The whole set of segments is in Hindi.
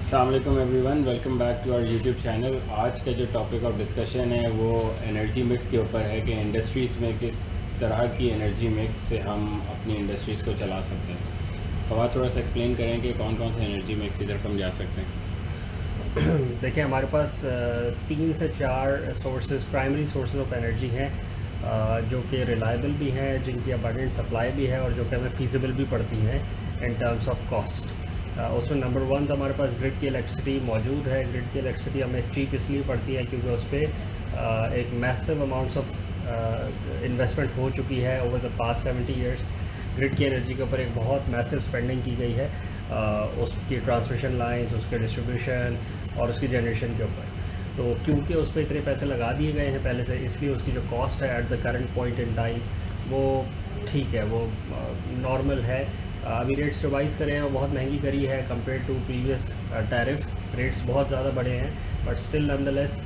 अस्सलाम वालेकुम everyone, welcome back to our YouTube channel. आज का जो टॉपिक ऑफ डिस्कशन है वो एनर्जी मिक्स के ऊपर है कि इंडस्ट्रीज़ में किस तरह की एनर्जी मिक्स से हम अपनी इंडस्ट्रीज़ को चला सकते हैं। तो आप थोड़ा सा एक्सप्लेन करें कि कौन कौन से एनर्जी मिक्स की तरफ हम जा सकते हैं। देखिए हमारे पास 3 से 4 sources primary sources of energy हैं जो कि रिलायबल भी हैं, जिनकी अबंडेंट सप्लाई भी है और जो कि हमें फीसिबल भी पड़ती हैं इन टर्म्स ऑफ कॉस्ट। उसमें नंबर 1 तो हमारे पास ग्रिड की इलेक्ट्रिसिटी मौजूद है। ग्रिड की इलेक्ट्रिसिटी हमें चीप इसलिए पड़ती है क्योंकि उस पर एक मैसिव अमाउंट्स ऑफ इन्वेस्टमेंट हो चुकी है over the past 70 years. Grid की एनर्जी के ऊपर एक बहुत मैसिव स्पेंडिंग की गई है उसकी ट्रांसमिशन लाइंस, उसके डिस्ट्रीब्यूशन और उसकी जनरेशन के ऊपर। तो क्योंकि उस पर इतने पैसे लगा दिए गए हैं पहले से, इसलिए उसकी जो कॉस्ट है at the current point in time वो ठीक है, वो नॉर्मल है। अभी रेट्स रिवाइज़ करें हैं, वो बहुत महंगी करी है compare to previous tariff. Rates बहुत ज़्यादा बढ़े हैं बट स्टिल नॉनदलेस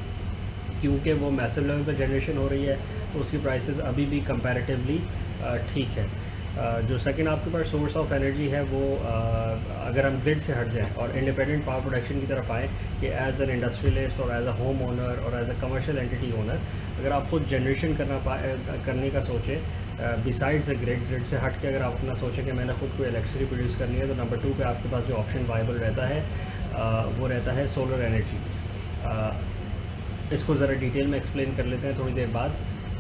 क्योंकि वो मैसिव लेवल पर जनरेशन हो रही है तो उसकी प्राइसेस अभी भी कंपैरेटिवली ठीक है। जो सेकंड आपके पास सोर्स ऑफ एनर्जी है वो अगर हम ग्रिड से हट जाएं और इंडिपेंडेंट पावर प्रोडक्शन की तरफ आएँ कि एज एन इंडस्ट्रियलिस्ट और एज अ होम ओनर और as a commercial entity owner, अगर आप खुद जनरेशन करने का सोचें बिसाइड्स अ ग्रिड से हट के अगर आप अपना सोचें कि मैंने खुद को इलेक्ट्रिसिटी प्रोड्यूस करनी है, तो नंबर 2 पे आपके पास जो ऑप्शन वाइबल रहता है वो रहता है सोलर एनर्जी। इसको ज़रा डिटेल में एक्सप्लेन कर लेते हैं थोड़ी देर बाद।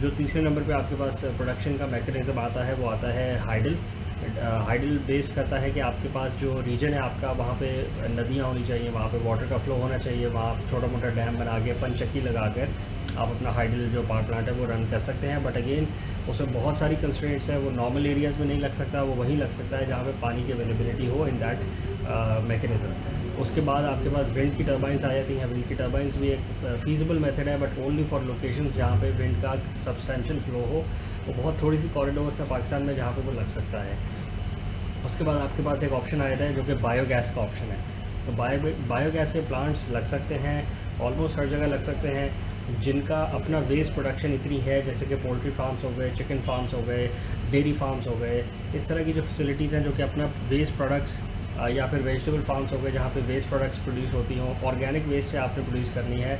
जो तीसरे नंबर पे आपके पास प्रोडक्शन का मैकेनिज़्म आता है वो आता है हाइडल। हाइडल बेस करता है कि आपके पास जो रीजन है आपका, वहाँ पे नदियाँ होनी चाहिए, वहाँ पे वाटर का फ्लो होना चाहिए, वहाँ छोटा मोटा डैम बना के पंचक्की लगा कर आप अपना हाइडल जो पावर प्लांट है वो रन कर सकते हैं। बट अगेन उसमें बहुत सारी कंस्ट्रेंट्स हैं, वो नॉर्मल एरियाज़ में नहीं लग सकता, वो वहीं लग सकता है जहाँ पे पानी की अवेलेबिलिटी हो इन दैट मैकेनिज़्म। उसके बाद आपके पास विंड की टर्बाइंस आ जाती हैं। विंड की टर्बाइंस भी एक फीजिबल मेथड है बट ओनली फॉर लोकेशंस जहाँ पे विंड का सब्सटेंशियल फ्लो हो। वो बहुत थोड़ी सी कॉरिडोर्स है पाकिस्तान में जहाँ पे वो लग सकता है। उसके बाद आपके पास एक ऑप्शन आ जाता है जो कि बायोगैस का ऑप्शन है। तो बायोगैस के प्लांट्स लग सकते हैं, ऑलमोस्ट हर जगह लग सकते हैं जिनका अपना वेस्ट प्रोडक्शन इतनी है, जैसे कि पोल्ट्री फार्म्स हो गए, चिकन फार्म्स हो गए, डेयरी फार्म्स हो गए। इस तरह की जो फैसिलिटीज़ हैं जो कि अपना वेस्ट प्रोडक्ट्स या फिर वेजिटेबल फार्म्स हो गए जहाँ पे वेस्ट प्रोडक्ट्स प्रोड्यूस होती हों, ऑर्गेनिक वेस्ट से आपने प्रोड्यूस करनी है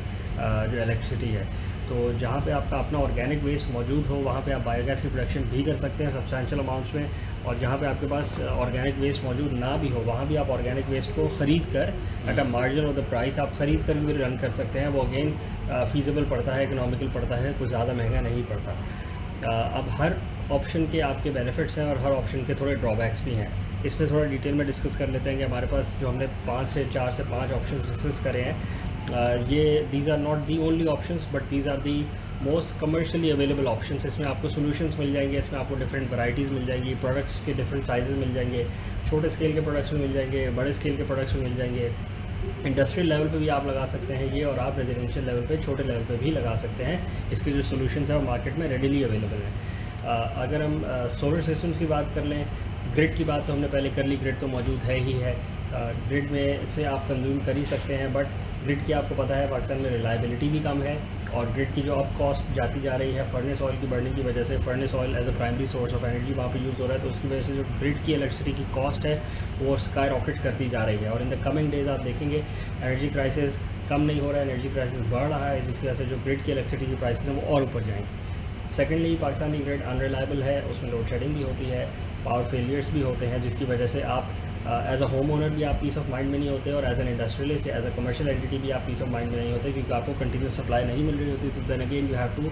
जो इलेक्ट्रिसिटी है। तो जहाँ पे आपका अपना ऑर्गेनिक वेस्ट मौजूद हो वहाँ पे आप बायोगैस की प्रोडक्शन भी कर सकते हैं सब्सटेंशियल अमाउंट्स में। और जहाँ पे आपके पास ऑर्गेनिक वेस्ट मौजूद ना भी हो वहाँ भी आप ऑर्गेनिक वेस्ट को ख़रीद कर at a margin of the price आप ख़रीद कर भी रन कर सकते हैं। वो अगेन फीजिबल पड़ता है, इकोनॉमिकल पड़ता है, कुछ ज़्यादा महंगा नहीं पड़ता। अब हर ऑप्शन के आपके बेनिफिट्स हैं और हर ऑप्शन के थोड़े ड्रॉबैक्स भी हैं। इस पर थोड़ा डिटेल में डिस्कस कर लेते हैं कि हमारे पास जो हमने 4 से 5 ऑप्शन डिस्कस करे हैं, ये these are not the only options but these are the most commercially available options. इसमें आपको सॉल्यूशंस मिल जाएंगे, इसमें आपको डिफरेंट वैरायटीज़ मिल जाएंगी, प्रोडक्ट्स के डिफरेंट साइजेस मिल जाएंगे, छोटे स्केल के प्रोडक्ट्स में मिल जाएंगे, बड़े स्केल के प्रोडक्ट्स में मिल जाएंगे। इंडस्ट्रियल लेवल पे भी आप लगा सकते हैं ये, और आप रेजिडेंशियल लेवल पे, छोटे लेवल पे भी लगा सकते हैं। इसके जो सोल्यूशंस हैं वो मार्केट में रेडिली अवेलेबल हैं। अगर हम सोलर सिस्टम्स की बात कर लें, ग्रिड की बात तो हमने पहले कर ली, ग्रिड तो मौजूद है ही है। ग्रिड में से आप कंज्यूम कर ही सकते हैं बट ग्रिड की आपको पता है पाकिस्तान में रिलायबिलिटी भी कम है और ग्रिड की जो अब कॉस्ट जाती जा रही है फर्नेस ऑयल की बढ़ने की वजह से, furnace oil as a primary source of energy वहाँ पे यूज़ हो रहा है, तो उसकी वजह से जो ग्रिड की इलेक्ट्रिसिटी की कॉस्ट है वो स्काई रॉकेट करती जा रही है। और इन द कमिंग डेज आप देखेंगे एनर्जी प्राइसेस कम नहीं हो रहा है, एनर्जी प्राइसेस बढ़ रहा है, जिसकी वजह से जो ग्रिड की इलेक्ट्रिसिटी की प्राइसेस हैं वो और ऊपर जाएंगी। सेकेंडली पाकिस्तानी ग्रिड अनरिलायबल है, उसमें लोड शेडिंग भी होती है, पावर फेलियर्स भी होते हैं, जिसकी वजह से आप एज अ होम ओनर भी आप पीस ऑफ माइंड में नहीं होते और एज एन इंडस्ट्रियलिस्ट या एज अ कमर्शियल एंटिटी भी आप पीस ऑफ माइंड में नहीं होते क्योंकि आपको कंटिन्यूस सप्लाई नहीं मिल रही होती। तो then again you have to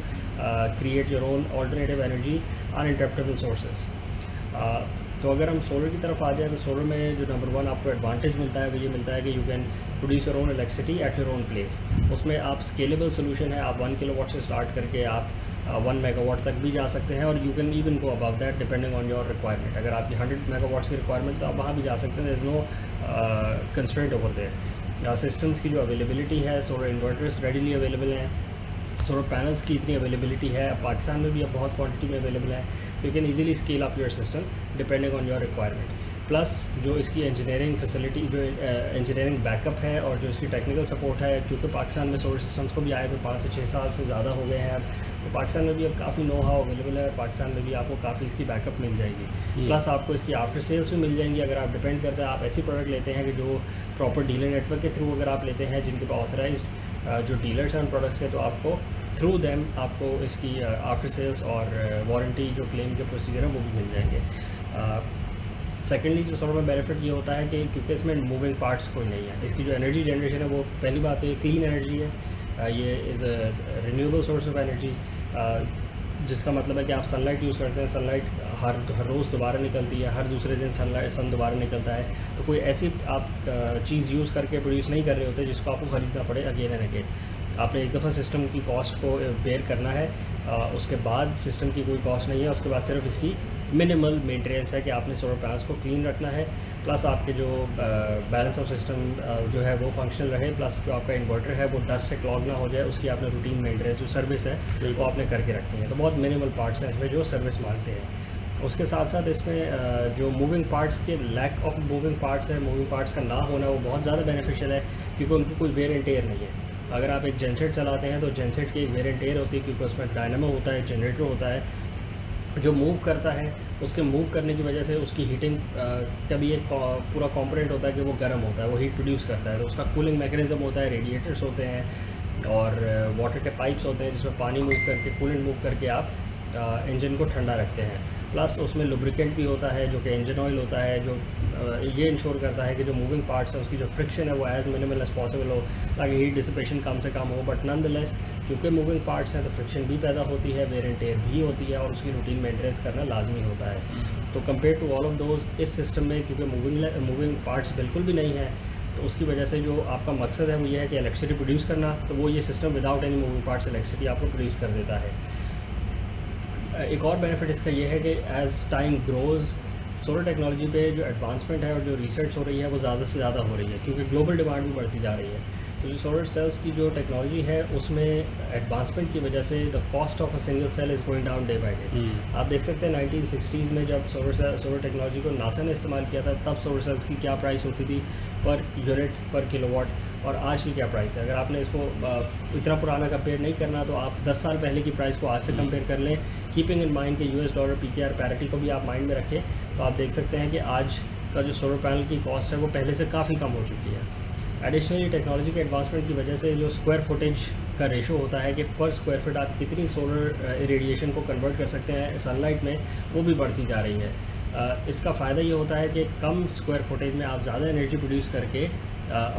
create your own alternative energy uninterruptible sources. तो अगर हम सोलर की तरफ आ जाए तो सोलर में जो नंबर 1 आपको एडवांटेज मिलता है वो ये मिलता है कि you can produce your own electricity at your own place. उसमें आप स्केलेबल सोल्यूशन है, आप 1 किलोवाट से स्टार्ट करके आप 1 मेगावाट तक भी जा सकते हैं और you can even go above that depending on your requirement. अगर आपकी 100 मेगावाट्स की रिक्वायरमेंट तो आप वहाँ भी जा सकते हैं, there is no constraint over there. Systems की जो अवेलेबिलिटी है, सोलर इन्वर्टर्स रेडीली अवेलेबल हैं, सोलर पैनल्स की इतनी अवेलेबिलिटी है, पाकिस्तान में भी अब बहुत क्वांटिटी में अवेलेबल है, you can easily scale up your system depending on your requirement. Plus जो इसकी इंजीनियरिंग फैसिलिटी, जो इंजीनियरिंग बैकअप है और जो इसकी टेक्निकल सपोर्ट है, क्योंकि पाकिस्तान में सोलर सिस्टम्स को भी आए हुए 5 से 6 साल से ज़्यादा हो गए हैं अब, तो पाकिस्तान में भी अब काफ़ी नो हाउ अवेलेबल है, पाकिस्तान में भी आपको काफ़ी इसकी बैकअप मिल जाएगी। प्लस आपको इसकी आफ्टर सेल्स भी मिल जाएंगी। अगर आप डिपेंड करते हैं, आप ऐसी प्रोडक्ट लेते हैं कि जो प्रॉपर डीलर नेटवर्क के थ्रू अगर आप लेते हैं, जिनके पास ऑथराइज्ड जो डीलर्स हैं उन प्रोडक्ट्स के, तो आपको थ्रू देम आपको इसकी आफ्टर सेल्स और वारंटी जो क्लेम के प्रोसीजर है वो भी मिल जाएंगे। सेकेंडली जो सोलर में बेनिफिट ये होता है कि क्योंकि इसमें मूविंग पार्ट्स कोई नहीं है, इसकी जो एनर्जी जनरेशन है वो पहली बात तो ये क्लीन एनर्जी है, ये is a renewable source of energy, जिसका मतलब है कि आप सनलाइट यूज़ करते हैं, सनलाइट हर रोज़ दोबारा निकलती है, हर दूसरे दिन सन दोबारा निकलता है, तो कोई ऐसी आप चीज़ यूज़ करके प्रोड्यूस नहीं कर रहे होते जिसको आपको ख़रीदना पड़े अगेन एंड अगेन। आपने एक दफ़ा सिस्टम की कॉस्ट को बेयर करना है, उसके बाद सिस्टम की कोई कॉस्ट नहीं है, उसके बाद सिर्फ इसकी मिनिमल मेंटेनेंस है कि आपने सोलर पैनल्स को क्लीन रखना है, प्लस आपके जो बैलेंस ऑफ सिस्टम जो है वो फंक्शनल रहे, प्लस जो आपका इन्वर्टर है वो डस्ट से क्लॉग ना हो जाए, उसकी आपने रूटीन मेंटेनेंस जो सर्विस है वो आपने करके रखनी है। तो बहुत मिनिमल पार्ट्स हैं इसमें जो सर्विस मांगते हैं। उसके साथ साथ इसमें जो मूविंग पार्ट्स के लैक ऑफ मूविंग पार्ट्स है, मूविंग पार्ट्स का ना होना वो बहुत ज़्यादा बेनिफिशियल है, क्योंकि उनकी कोई वेयर एंड टेयर नहीं है। अगर आप एक जेनसेट चलाते हैं तो जेनसेट की एक वेयर एंड टेयर होती है, क्योंकि उसमें डायनामो होता है, जनरेटर होता है जो मूव करता है, उसके मूव करने की वजह से उसकी हीटिंग का भी एक पूरा कंपोनेंट होता है कि वो गर्म होता है, वो हीट प्रोड्यूस करता है, तो उसका कूलिंग मैकेनिज्म होता है, रेडिएटर्स होते हैं और वाटर के पाइप्स होते हैं जिसमें पानी मूव करके, कूलेंट मूव करके आप इंजन को ठंडा रखते हैं। प्लस उसमें लुब्रिकेंट भी होता है जो कि इंजन ऑयल होता है, जो ये इंश्योर करता है कि जो मूविंग पार्ट्स है उसकी जो फ्रिक्शन है वो एज़ मिनिमल एज़ पॉसिबल हो, ताकि हीट डिसिपेशन कम से कम हो। बट नॉनदलेस क्योंकि मूविंग पार्ट्स हैं तो फ्रिक्शन भी पैदा होती है, वेयर एंड टेयर भी होती है, और उसकी रूटीन मेंटेनेंस करना लाजमी होता है। तो compare to all of those इस सिस्टम में क्योंकि मूविंग पार्ट्स बिल्कुल भी नहीं है, तो उसकी वजह से जो आपका मकसद है वो ये है कि इलेक्ट्रिसिटी प्रोड्यूस करना, तो वो ये system without any moving parts electricity आपको प्रोड्यूस कर देता है। एक और बेनिफिट इसका ये है कि as time grows solar technology पे जो एडवांसमेंट है और जो रिसर्च हो रही है वो ज़्यादा से ज़्यादा हो रही है, क्योंकि ग्लोबल डिमांड भी बढ़ती जा रही है। तो जो सोलर सेल्स की जो टेक्नोलॉजी है उसमें एडवांसमेंट की वजह से the cost of a single cell is going down day by day. आप देख सकते हैं 1960s में जब सोलर टेक्नोलॉजी को नासा ने इस्तेमाल किया था, तब सोलर सेल्स की क्या प्राइस होती थी पर यूनिट पर किलोवाट, और आज की क्या प्राइस है। अगर आपने इसको इतना पुराना कंपेयर नहीं करना तो आप 10 साल पहले की प्राइस को आज से कंपेयर कर लें, कीपिंग इन माइंड के यूएस डॉलर पीकेआर पैरिटी को भी आप माइंड में रखें, तो आप देख सकते हैं कि आज का जो सोलर पैनल की कॉस्ट है वो पहले से काफ़ी कम हो चुकी है। एडिशनली टेक्नोलॉजी के एडवांसमेंट की वजह से जो स्क्वायर फुटेज का रेशो होता है कि पर स्क्वायर फीट आप कितनी सोलर इरेडिएशन को कन्वर्ट कर सकते हैं सनलाइट में, वो भी बढ़ती जा रही है। इसका फ़ायदा ये होता है कि कम स्क्वायर फुटेज में आप ज़्यादा एनर्जी प्रोड्यूस करके,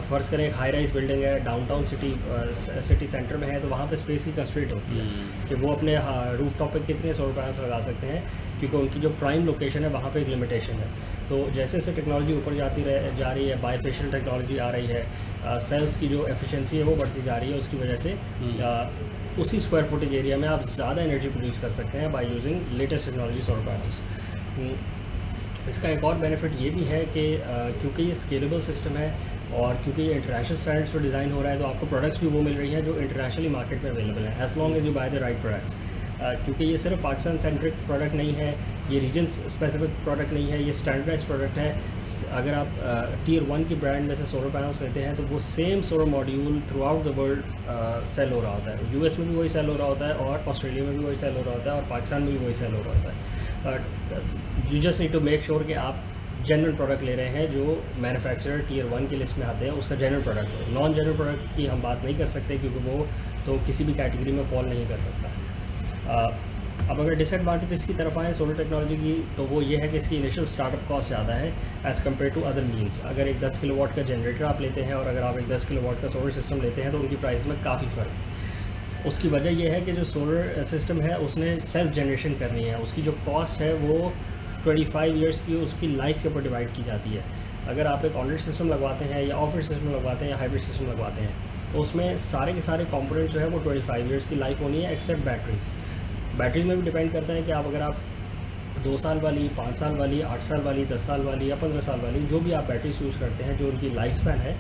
फ़र्ज़ करें एक हाई राइज बिल्डिंग है डाउनटाउन सिटी सेंटर में है, तो वहाँ पे स्पेस की कंस्ट्रेंट होती है कि वो अपने रूफ टॉप पे कितने सोलर पैनल्स लगा सकते हैं, क्योंकि उनकी जो प्राइम लोकेशन है वहाँ पे एक लिमिटेशन है। तो जैसे जैसे टेक्नोलॉजी ऊपर जा रही है, बायफेशियल टेक्नोलॉजी आ रही है, सेल्स की जो एफिशिएंसी है वो बढ़ती जा रही है, उसकी वजह से उसी स्क्वायर फुटेज एरिया में आप ज़्यादा एनर्जी प्रोड्यूस कर सकते हैं by using latest technology solar panels. इसका एक और बेनिफिट ये भी है कि क्योंकि ये स्केलेबल सिस्टम है और क्योंकि ये इंटरनेशनल स्टैंडर्ड्स पर डिज़ाइन हो रहा है, तो आपको प्रोडक्ट्स भी वो मिल रही हैं जो इंटरनेशनली मार्केट में अवेलेबल हैं, as long as you buy the right products. क्योंकि ये सिर्फ पाकिस्तान सेंट्रिक प्रोडक्ट नहीं है, ये रीजन स्पेसिफिक प्रोडक्ट नहीं है, ये स्टैंडर्डाइज प्रोडक्ट है। अगर आप टियर 1 की ब्रांड में से सोलर पैनल्स लेते हैं तो वो same solar module throughout the world sell हो रहा होता है। यूएस में भी वही सेल हो रहा होता है और ऑस्ट्रेलिया में भी वही सेल हो रहा होता है और पाकिस्तान में भी वही सेल हो रहा होता है। You just need to make sure कि आप जनरल प्रोडक्ट ले रहे हैं जो मैन्युफैक्चरर टियर 1 की लिस्ट में आते हैं, उसका जनरल प्रोडक्ट हो। नॉन जनरल प्रोडक्ट की हम बात नहीं कर सकते क्योंकि वो तो किसी भी कैटेगरी में फॉल नहीं कर सकता। अब अगर डिसएडवांटेज की तरफ आए सोलर टेक्नोलॉजी की, तो वो ये है कि इसकी इनिशियल स्टार्टअप कॉस्ट ज़्यादा है as compared to other means. अगर एक 10 किलोवाट का जनरेटर आप लेते हैं और अगर आप एक 10 किलोवाट का सोलर सिस्टम लेते हैं तो उनकी प्राइस में काफ़ी फ़र्क है। उसकी वजह यह है कि जो सोलर सिस्टम है उसने सेल्फ जनरेशन करनी है, उसकी जो कॉस्ट है वो 25 ईयर्स की उसकी लाइफ के ऊपर डिवाइड की जाती है। अगर आप एक ऑन-ग्रिड सिस्टम लगवाते हैं या ऑफ-ग्रिड सिस्टम लगवाते हैं या हाइब्रिड सिस्टम लगवाते हैं, तो उसमें सारे के सारे कंपोनेंट जो है वो 25 ईयर्स की लाइफ होनी है, एक्सेप्ट बैटरीज। बैटरीज में भी डिपेंड करता है कि आप अगर आप 2 साल वाली, 5 साल वाली, 8 साल वाली, 10 साल वाली या 15 साल वाली, जो भी आप बैटरीज यूज़ करते हैं, जो उनकी लाइफ स्पैन है,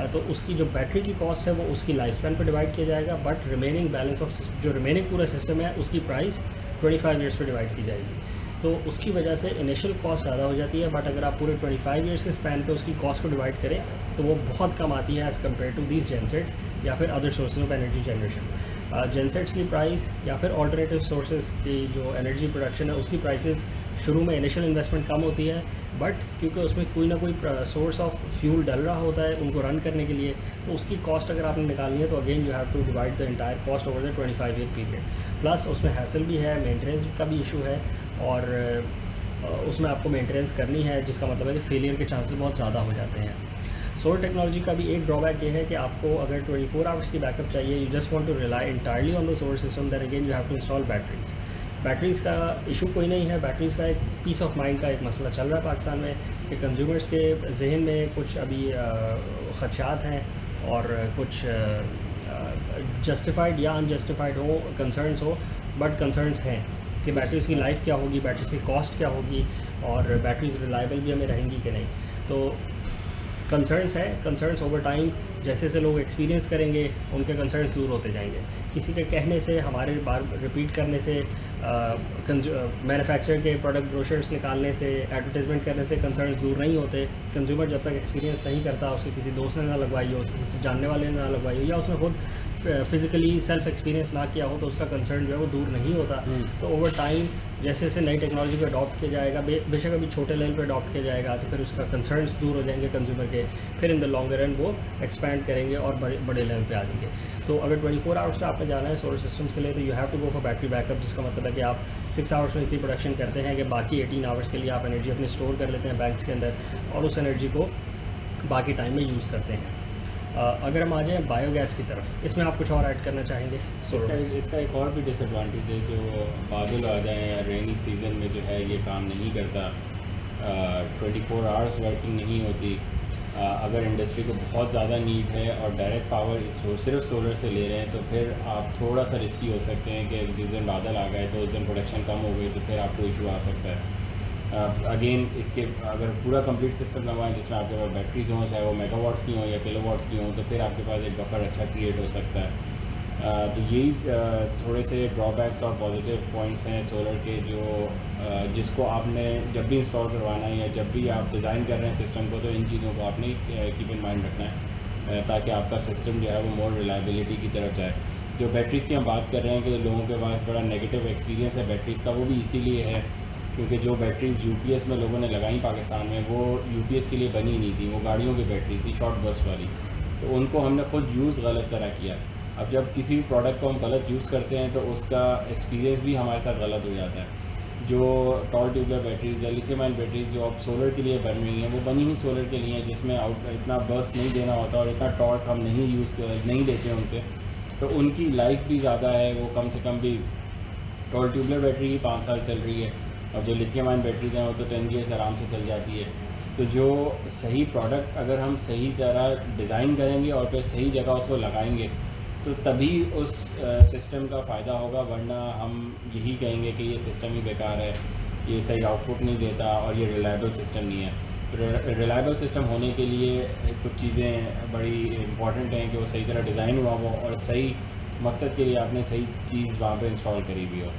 तो उसकी जो बैटरी की कॉस्ट है वो उसकी लाइफ स्पैन पर डिवाइड किया जाएगा। बट रिमेनिंग बैलेंस ऑफ जो रिमेनिंग पूरा सिस्टम है उसकी प्राइस 25 ईयर्स पर डिवाइड की जाएगी। तो उसकी वजह से इनिशियल कॉस्ट ज़्यादा हो जाती है, बट अगर आप पूरे 25 ईयर्स के स्पैन पे उसकी कॉस्ट को डिवाइड करें तो वो बहुत कम आती है as compared to these gensets या फिर other sources of energy generation. Gensets की प्राइस या फिर ऑल्टरनेटिव सोर्सेज की जो एनर्जी प्रोडक्शन है उसकी प्राइसेस शुरू में इनिशियल इन्वेस्टमेंट कम होती है, बट क्योंकि उसमें कोई ना कोई सोर्स ऑफ फ्यूल डल रहा होता है उनको रन करने के लिए, तो उसकी कॉस्ट अगर आपने निकालनी है तो again you have to divide the entire cost over the 25 year period. Plus उसमें हैसल भी है, मेंटेनेंस का भी इशू है, और उसमें आपको मेंटेनेंस करनी है, जिसका मतलब है कि फेलियर के चांसेस बहुत ज़्यादा हो जाते हैं। सोलर टेक्नोलॉजी का भी एक ड्रॉबैक ये है कि आपको अगर 24 आवर्स की बैकअप चाहिए, you just want to rely entirely on the solar system, that again you have to install batteries. Batteries का इशू कोई नहीं है, बैटरीज़ का एक पीस ऑफ माइंड का एक मसला चल रहा है पाकिस्तान में कि कंज्यूमर्स के जहन में कुछ अभी ख़दशात हैं और कुछ जस्टिफाइड या अनजस्टिफाइड हो कंसर्न्स हो, बट कंसर्न्स हैं कि बैटरीज़ की लाइफ क्या होगी, बैटरीज़ की कॉस्ट क्या होगी, और बैटरीज़ रिलायबल भी हमें रहेंगी कि नहीं। तो कंसर्न्स है, कंसर्न्स ओवर टाइम जैसे जैसे लोग एक्सपीरियंस करेंगे उनके कंसर्न्स दूर होते जाएंगे। किसी के कहने से, हमारे बार रिपीट करने से, मैन्युफैक्चरर के प्रोडक्ट ब्रोशर्स निकालने से, एडवर्टाइजमेंट करने से कंसर्न्स दूर नहीं होते। कंज्यूमर जब तक एक्सपीरियंस नहीं करता, उसके किसी दोस्त ने ना लगवाई हो, उसके किसी जानने वाले ने ना लगवाई हो, या उसने खुद फिज़िकली सेल्फ एक्सपीरियंस ना किया हो, तो उसका कंसर्न जो है वो दूर नहीं होता। तो ओवर टाइम जैसे जैसे नई टेक्नोलॉजी को अडॉप्ट किया जाएगा, बेशक अभी छोटे लेवल पे अडॉप्ट किया जाएगा, तो फिर उसका कंसर्न्स दूर हो जाएंगे कंज्यूमर के, फिर इन द लॉन्गर रन वो एक्सपैंड करेंगे और बड़े लेवल पे आ जाएंगे। तो अगर 24 आवर्स का आपने जाना है सोलर सिस्टम्स के लिए, तो you have to go for battery backup, जिसका मतलब है कि आप 6 आवर्स में इतनी प्रोडक्शन करते हैं कि बाकी 18 आवर्स के लिए आप एनर्जी अपनी स्टोर कर लेते हैं बैंक्स के अंदर, और उस एनर्जी को बाकी टाइम में यूज़ करते हैं। अगर हम आ जाएँ बायोगैस की तरफ, इसमें आप कुछ और ऐड करना चाहेंगे? इसका एक और भी डिसएडवांटेज है, जो बादल आ जाएँ या रेनी सीज़न में जो है ये काम नहीं करता, 24 आवर्स वर्किंग नहीं होती। अगर इंडस्ट्री को बहुत ज़्यादा नीड है और डायरेक्ट पावर सिर्फ सोलर से ले रहे हैं, तो फिर आप थोड़ा सा रिस्की हो सकते हैं कि जिस दिन बादल आ गए तो उस दिन प्रोडक्शन कम हो गई, तो फिर आपको इशू आ सकता है। अगेन इसके अगर पूरा कंप्लीट सिस्टम लगवाएं जिसमें आपके पास बैटरीज हों, चाहे वो मेगावाट्स की हों या किलोवाट्स की हों, तो फिर आपके पास एक बफर अच्छा क्रिएट हो सकता है। तो यही थोड़े से ड्रॉबैक्स और पॉजिटिव पॉइंट्स हैं सोलर के, जो जिसको आपने जब भी इंस्टॉल करवाना है या जब भी आप डिज़ाइन कर रहे हैं सिस्टम को, तो इन चीज़ों को आपने कीप इन माइंड रखना है, ताकि आपका सिस्टम जो है वो मोर रिलायबिलिटी की तरफ जाए। जो बैटरीज़ की हम बात कर रहे हैं कि लोगों के पास बड़ा नेगेटिव एक्सपीरियंस है बैटरीज़ का, वो भी इसीलिए है क्योंकि जो बैटरीज़ यूपीएस में लोगों ने लगाई पाकिस्तान में, वो यूपीएस के लिए बनी नहीं थी, वो गाड़ियों की बैटरी थी शॉर्ट बर्स्ट वाली, तो उनको हमने खुद यूज़ गलत तरह किया। अब जब किसी भी प्रोडक्ट को हम गलत यूज़ करते हैं तो उसका एक्सपीरियंस भी हमारे साथ गलत हो जाता है। जो टॉल ट्यूबुलर बैटरीज या लिथियम आयन बैटरीज जो अब सोलर के लिए बन रही हैं, वो बनी ही सोलर के लिए, जिसमें इतना बर्स्ट नहीं देना होता और इतना टॉर्क हम नहीं देते उनसे, तो उनकी लाइफ भी ज़्यादा है। वो कम से कम भी टॉल ट्यूबुलर बैटरी ही 5 साल चल रही है, और जो लिथियम आयन बैटरीज हैं वो तो 10 ईयर्स आराम से चल जाती है। तो जो सही प्रोडक्ट अगर हम सही तरह डिज़ाइन करेंगे और फिर सही जगह उसको लगाएंगे, तो तभी उस सिस्टम का फ़ायदा होगा, वरना हम यही कहेंगे कि ये सिस्टम ही बेकार है, ये सही आउटपुट नहीं देता और ये रिलायबल सिस्टम नहीं है। रिलायबल सिस्टम होने के लिए कुछ चीज़ें बड़ी इंपॉर्टेंट हैं कि वो सही तरह डिज़ाइन हुआ हो और सही मकसद के लिए आपने सही चीज़ वहाँ पे इंस्टॉल करी भी हो।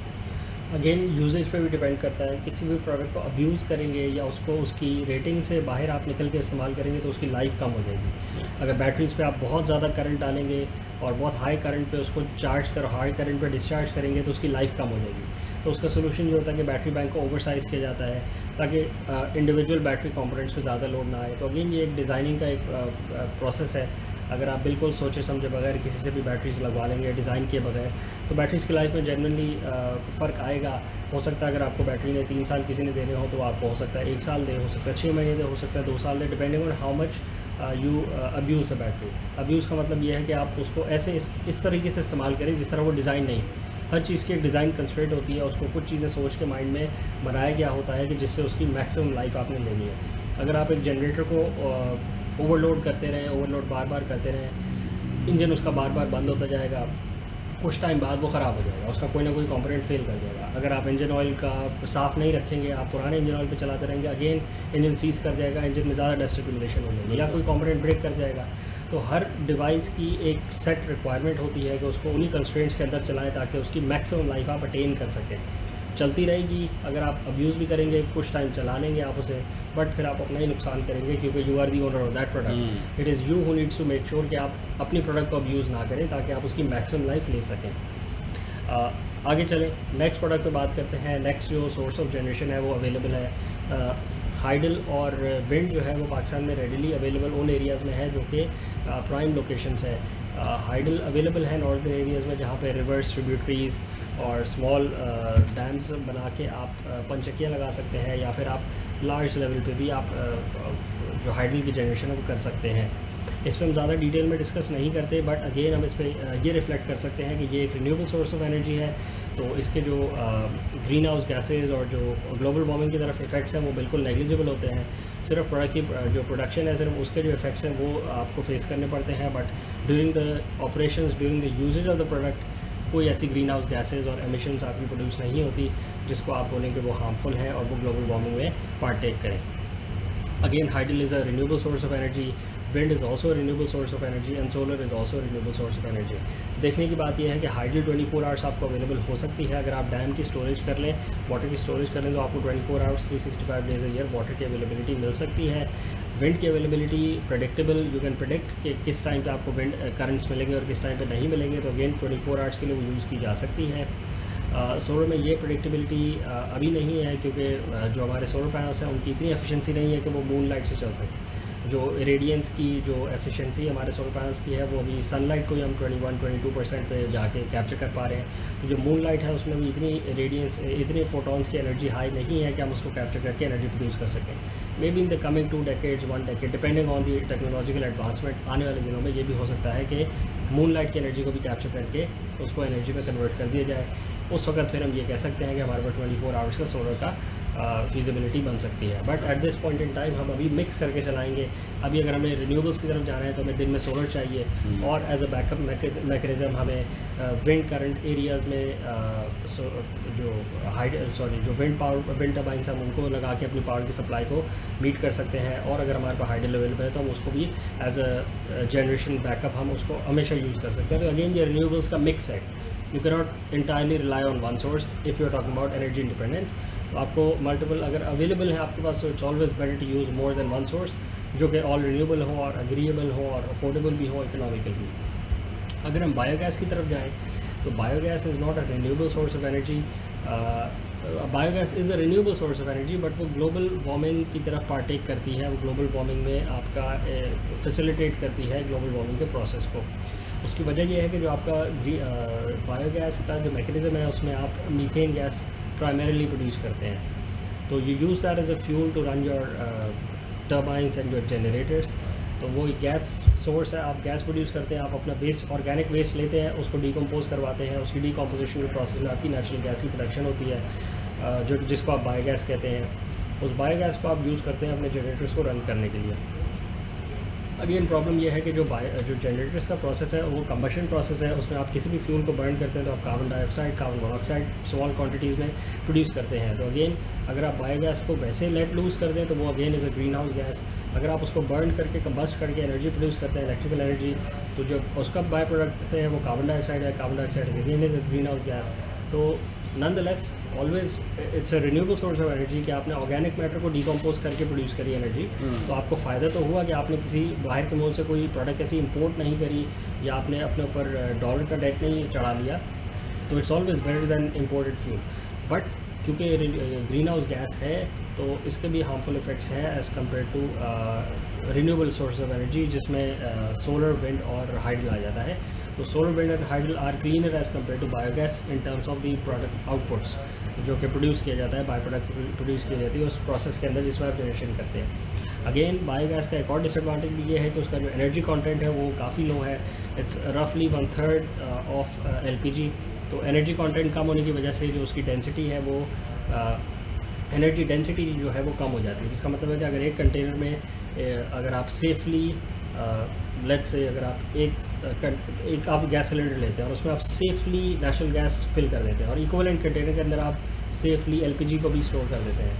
अगेन यूजेज पे भी डिपेंड करता है। किसी भी प्रोडक्ट को अब्यूज़ करेंगे या उसको उसकी रेटिंग से बाहर आप निकल के इस्तेमाल करेंगे तो उसकी लाइफ कम हो जाएगी। अगर बैटरीज़ पे आप बहुत ज़्यादा करंट डालेंगे और बहुत हाई करंट पे उसको चार्ज करो, हाई करंट पे डिस्चार्ज करेंगे तो उसकी लाइफ कम हो जाएगी। तो उसका सोल्यूशन ये होता है कि बैटरी बैंक को ओवरसाइज़ किया जाता है ताकि इंडिविजुअल बैटरी कंपोनेंट्स पे ज़्यादा लोड ना आए। तो अगेन ये एक डिज़ाइनिंग का एक प्रोसेस है। अगर आप बिल्कुल सोचे समझे बगैर किसी से भी बैटरीज़ लगवा लेंगे डिज़ाइन किए बगैर, तो बैटरीज़ की लाइफ में जनरली फ़र्क आएगा। हो सकता है अगर आपको बैटरी ने 3 साल किसी ने देने हो तो आपको हो सकता है 1 साल दे, हो सकता है 6 महीने दे, हो सकता है 2 साल दे, depending on how much you abuse the battery. Abuse का मतलब ये है कि आप उसको ऐसे इस तरीके से इस्तेमाल करें जिस तरह वो डिज़ाइन नहीं। हर चीज़ की एक डिज़ाइन कंस्ट्रेंट होती है, उसको कुछ चीज़ें सोच के माइंड में बनाया गया होता है कि जिससे उसकी मैक्सिमम लाइफ आपने लेनी है। अगर आप एक जनरेटर को ओवरलोड करते रहें, ओवरलोड बार बार करते रहें, इंजन उसका बार बार बंद होता जाएगा, कुछ टाइम बाद वो ख़राब हो जाएगा, उसका कोई ना कोई कंपोनेंट फेल कर जाएगा। अगर आप इंजन ऑयल का साफ़ नहीं रखेंगे, आप पुराने इंजन ऑयल पे चलाते रहेंगे, अगेन इंजन सीज़ कर जाएगा, इंजन में ज़्यादा डस्ट एक्यूमुलेशन हो जाएगी या कोई कंपोनेंट ब्रेक कर जाएगा। तो हर डिवाइस की एक सेट रिक्वायरमेंट होती है कि उसको उन्हीं कंस्ट्रेंट्स के अंदर चलाएं ताकि उसकी मैक्सिमम लाइफ आप अटेन कर सकें। चलती रहेगी, अगर आप अब्यूज़ भी करेंगे, कुछ टाइम चला लेंगे आप उसे, बट फिर आप अपना ही नुकसान करेंगे, क्योंकि you are the owner of that product. It is you who needs to make sure कि आप अपनी प्रोडक्ट को अब्यूज़ ना करें, ताकि आप उसकी मैक्सिमम लाइफ ले सकें। आगे चलें, नेक्स्ट प्रोडक्ट पे बात करते हैं। नेक्स्ट जो सोर्स ऑफ जनरेशन है वो अवेलेबल है, हाइडल और विंड जो है वो पाकिस्तान में रेडिली अवेलेबल उन एरियाज़ में है जो कि प्राइम लोकेशंस है। हाइडल अवेलेबल है नॉर्दर्न एरियाज़ में, जहाँ पे रिवर्स ट्रिब्यूटरीज़ और स्मॉल डैम्स बना के आप पंचक्कियाँ लगा सकते हैं, या फिर आप लार्ज लेवल पे भी आप जो हाइडल की जनरेशन है वो कर सकते हैं। इस पर हम ज़्यादा डिटेल में डिस्कस नहीं करते, बट अगेन हम इस पर ये रिफ्लेक्ट कर सकते हैं कि ये एक रिन्यूएबल सोर्स ऑफ एनर्जी है, तो इसके जो ग्रीन हाउस गैसेज और जो ग्लोबल वार्मिंग की तरफ इफ़ेक्ट्स हैं वो बिल्कुल नेग्लिजिबल होते हैं। सिर्फ प्रोडक्ट की जो प्रोडक्शन है, सिर्फ उसके जो इफ़ेक्ट्स हैं वो आपको फेस करने पड़ते हैं, but during the operations, during the usages of the product कोई ऐसी ग्रीन हाउस गैसेज और एमिशंस आपकी प्रोड्यूस नहीं होती जिसको आप बोलें कि वो हार्मफुल है और वो ग्लोबल वार्मिंग में पार्टेक करें। Again, hydel is a renewable source of energy, wind is also a renewable source of energy, and solar is also a renewable source of energy. देखने की बात यह है कि हाइडल 24 आवर्स आपको अवेलेबल हो सकती है। अगर आप डैम की स्टोरेज कर लें, वाटर की स्टोरेज कर लें, तो आपको 24 hours 365 days a year water की अवेलेबिलिटी मिल सकती है। विंड की availability predictable, you can predict कि किस टाइम पे आपको विंड करंट्स मिलेंगे और किस टाइम पे नहीं मिलेंगे, तो अगेन 24 आवर्स के लिए वो यूज़ की जा सकती है। सोलर में ये प्रेडिक्टेबिलिटी अभी नहीं है, क्योंकि जो हमारे सोलर पैनल्स हैं उनकी इतनी एफिशिएंसी नहीं है कि वो मून लाइट से चल सके। जो रेडियंस की जो एफिशिएंसी हमारे सोलर पैनल्स की है वो अभी सनलाइट को ही हम 21-22% पे जाके कैप्चर कर पा रहे हैं। तो जो मून लाइट है उसमें भी इतनी रेडियंस, इतने फोटॉन्स की एनर्जी हाई नहीं है कि हम उसको कैप्चर करके एनर्जी प्रोड्यूस कर सकें। May be in the coming 2 decades 1 decade, depending on the technological advancement, आने वाले दिनों में ये भी हो सकता है कि मून लाइट की एनर्जी को भी कैप्चर करके उसको एनर्जी में कन्वर्ट कर दिया जाए। उस वक्त फिर हम ये कह सकते हैं कि हमारे पास 24 आवर्स का सोलर का फीजिबिलिटी बन सकती है। But at this point in time हम अभी मिक्स करके चलाएंगे। अभी अगर हमें रिन्यूएबल्स की तरफ जाना है तो हमें दिन में सोलर चाहिए, और एज अ बैकअप मैकेनिज्म हमें विंड करंट एरियाज़ में जो विंड टर्बाइंस हम उनको लगा के अपनी पावर की सप्लाई को मीट कर सकते हैं। और अगर हमारे पास हाइडल अवेलेबल है तो हम उसको भी एज अ जनरेशन बैकअप हम उसको हमेशा यूज़ कर सकते हैं। तो अगेन ये रिन्यूएबल्स का मिक्स है। You cannot entirely rely on one source if you are talking about energy independence. तो आपको मल्टीपल अगर अवेलेबल है आपके पास, it's always better to use more than one source, जो कि ऑल रिन्यूएबल हो और अग्रीएबल हो और अफोर्डेबल भी हो, इकोनॉमिकल भी। अगर हम बायोगैस की तरफ जाएँ तो biogas is not a renewable source of energy. Biogas is a renewable source of energy, but वो ग्लोबल वार्मिंग की तरफ पार्टेक करती है। वो ग्लोबल वार्मिंग में आपका फैसिलिटेट करती है ग्लोबल वार्मिंग के प्रोसेस को। उसकी वजह यह है कि जो आपका बायोगैस का जो मैकेनिज़्म है उसमें आप मीथेन गैस प्राइमरीली प्रोड्यूस करते हैं। तो you use that as a fuel to run your turbines and your generators. तो वो एक गैस सोर्स है, आप गैस प्रोड्यूस करते हैं, आप अपना वेस्ट, ऑर्गेनिक वेस्ट लेते हैं, उसको डिकम्पोज करवाते हैं, उसकी डिकम्पोजिशन के प्रोसेस में आपकी नेचुरल गैस की प्रोडक्शन होती है, जो जिसको आप बायोगैस कहते हैं। उस बायोगैस को आप यूज़ करते हैं अपने जनरेटर्स को रन करने के लिए। अगेन प्रॉब्लम यह है कि जो जनरेटर्स का प्रोसेस है वो कंबशन प्रोसेस है। उसमें आप किसी भी फ्यूल को बर्न करते हैं तो आप carbon dioxide, carbon monoxide small quantities में प्रोड्यूस करते हैं। तो अगेन अगर आप बायोगैस को वैसे लेट लूज़ कर दें तो वो again is a green house gas. अगर आप उसको बर्न करके कंबस्ट करके एनर्जी प्रोड्यूस करते हैं, इलेक्ट्रिकल एनर्जी, तो जो उसका बाय प्रोडक्ट है वो कार्बन डाइऑक्साइड है। Carbon dioxide again is a green house gas. तो nonetheless always it's a renewable source of energy कि आपने ऑर्गेनिक मैटर को डिकम्पोज करके प्रोड्यूस करी एनर्जी। तो आपको फ़ायदा तो हुआ कि आपने किसी बाहर के मुल्क से कोई प्रोडक्ट ऐसी इंपोर्ट नहीं करी, या आपने अपने ऊपर डॉलर का डेट नहीं चढ़ा लिया। तो it's always better than imported fuel. But क्योंकि ग्रीन हाउस गैस है तो इसके भी हार्मफुल इफ़ेक्ट्स हैं as compared to renewable source of energy, जिसमें सोलर, विंड और हाइडल आ जाता है। तो सोलर, विंड और hydel are cleaner as compared to biogas in terms of the product outputs, जो कि प्रोड्यूस किया जाता है, बाय प्रोडक्ट प्रोड्यूस की जाती है उस प्रोसेस के अंदर जिसमें आप जनरेशन करते हैं। अगेन बायोगैस का एक और डिसएडवांटेज भी ये है कि उसका जो एनर्जी कंटेंट है वो काफ़ी लो है। इट्स रफली 1/3 ऑफ LPG। तो एनर्जी कंटेंट कम होने की वजह से जो उसकी डेंसिटी है वो एनर्जी डेंसिटी जो है वो कम हो जाती है, जिसका मतलब है कि अगर एक कंटेनर में अगर आप सेफली लेट्स से अगर आप एक आप गैस सिलेंडर लेते हैं और उसमें आप सेफली नेचुरल गैस फिल कर देते हैं और इक्विवेलेंट कंटेनर के अंदर आप सेफली LPG को भी स्टोर कर देते हैं,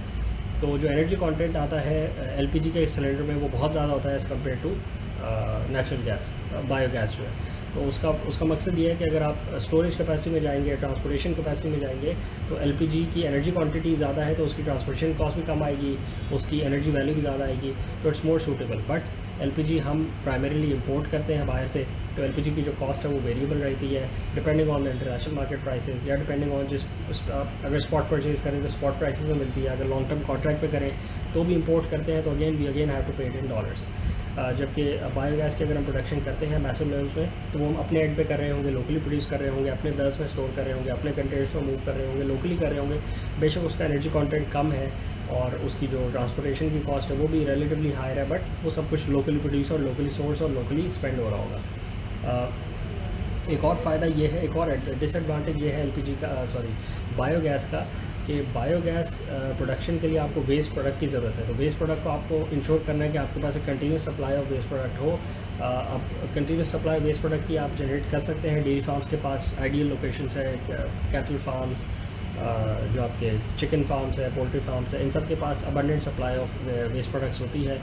तो जो एनर्जी कंटेंट आता है LPG के सिलेंडर में वो बहुत ज़्यादा होता है as compared to natural gas, biogas जो है। तो उसका मकसद ये है कि अगर आप स्टोरेज कैपेसिटी में जाएंगे, ट्रांसपोर्टेशन कैपेसिटी में जाएंगे, तो एलपीजी की एनर्जी क्वांटिटी ज़्यादा है तो उसकी ट्रांसपोर्टेशन कॉस्ट भी कम आएगी, उसकी एनर्जी वैल्यू भी ज़्यादा आएगी, तो it's more suitable. But LPG हम प्राइमरीली इंपोर्ट करते हैं बाहर से, तो एलपीजी की जो कॉस्ट है वो वेरिएबल रहती है depending on the international market prices, या डिपेंडिंग ऑन अगर स्पॉट परचेज करें तो स्पॉट प्राइसेस में मिलती है, अगर लॉन्ग टर्म कॉन्ट्रैक्ट पे करें तो भी इंपोर्ट करते हैं, तो अगेन हैव टू पे इट इन डॉलर्स। जबकि बायोगैस की अगर हम प्रोडक्शन करते हैं मैसिव लेवल पे, तो वो हम अपने एंड पे कर रहे होंगे, लोकली प्रोड्यूस कर रहे होंगे, अपने वेल्स में स्टोर कर रहे होंगे, अपने कंटेनर्स में मूव कर रहे होंगे, लोकली कर रहे होंगे। बेशक उसका एनर्जी कंटेंट कम है और उसकी जो ट्रांसपोर्टेशन की कॉस्ट है वो भी रिलेटिवली हायर है, बट वो सब कुछ लोकली प्रोड्यूस और लोकली सोर्स और लोकली स्पेंड हो रहा होगा। एक और फ़ायदा ये है, एक और डिसएडवांटेज ये है एलपीजी का, बायोगैस का, कि बायोगैस प्रोडक्शन के लिए आपको वेस्ट प्रोडक्ट की ज़रूरत है। तो वेस्ट प्रोडक्ट को आपको इंश्योर करना है कि आपके पास एक continuous supply of waste product हो। अब कंटिन्यूस सप्लाई वेस्ट प्रोडक्ट की आप जनरेट कर सकते हैं। डेयरी फार्म्स के पास आइडियल लोकेशंस है, कैटल फार्म्स, जो आपके चिकन फार्म्स है, पोल्ट्री फार्म्स है, इन सब के पास abundant supply of waste products होती है,